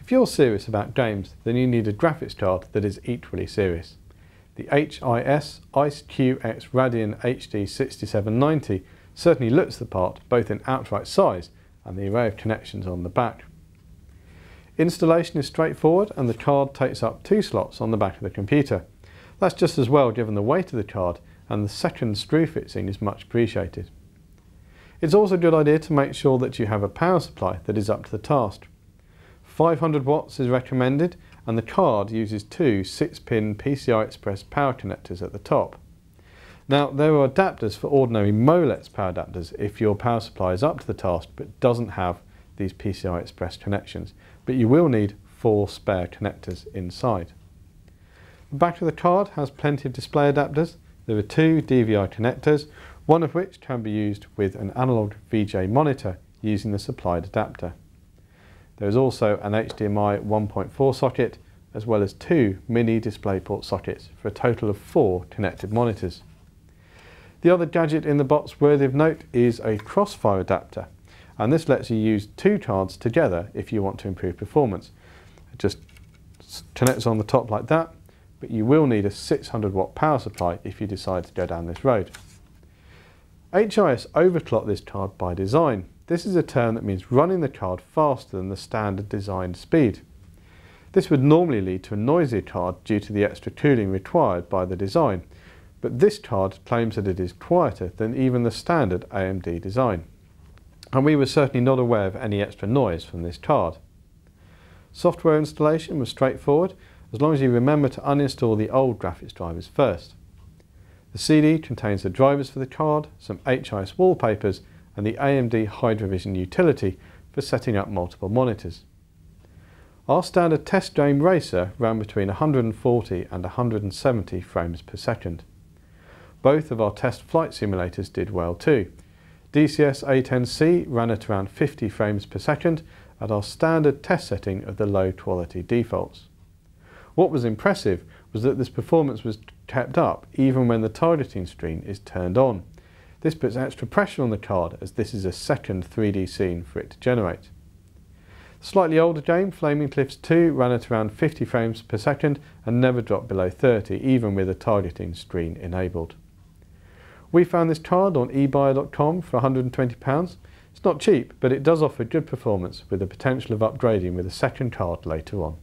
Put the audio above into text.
If you're serious about games, then you need a graphics card that is equally serious. The HIS IceQX Radeon HD 6790 certainly looks the part both in outright size and the array of connections on the back. Installation is straightforward and the card takes up 2 slots on the back of the computer. That's just as well given the weight of the card, and the second screw fixing is much appreciated. It's also a good idea to make sure that you have a power supply that is up to the task. 500 watts is recommended, and the card uses 2 6-pin PCI Express power connectors at the top. Now, there are adapters for ordinary Molex power adapters if your power supply is up to the task but doesn't have these PCI Express connections, but you will need 4 spare connectors inside. The back of the card has plenty of display adapters. There are 2 DVI connectors, one of which can be used with an analog VJ monitor using the supplied adapter. There is also an HDMI 1.4 socket, as well as 2 mini DisplayPort sockets for a total of 4 connected monitors. The other gadget in the box worthy of note is a crossfire adapter, and this lets you use 2 cards together if you want to improve performance. It just connects on the top like that, but you will need a 600 watt power supply if you decide to go down this road. HIS overclocked this card by design. This is a term that means running the card faster than the standard designed speed. This would normally lead to a noisier card due to the extra cooling required by the design, but this card claims that it is quieter than even the standard AMD design. And we were certainly not aware of any extra noise from this card. Software installation was straightforward, as long as you remember to uninstall the old graphics drivers first. The CD contains the drivers for the card, some HIS wallpapers, and the AMD Hydra Vision utility for setting up multiple monitors. Our standard test game racer ran between 140 and 170 frames per second. Both of our test flight simulators did well too. DCS A10C ran at around 50 frames per second at our standard test setting of the low quality defaults. What was impressive was that this performance was kept up even when the targeting screen is turned on. This puts extra pressure on the card as this is a second 3D scene for it to generate. The slightly older game, Flaming Cliffs 2, ran at around 50 frames per second and never dropped below 30, even with a targeting screen enabled. We found this card on eBuyer.com for £120. It's not cheap, but it does offer good performance with the potential of upgrading with a second card later on.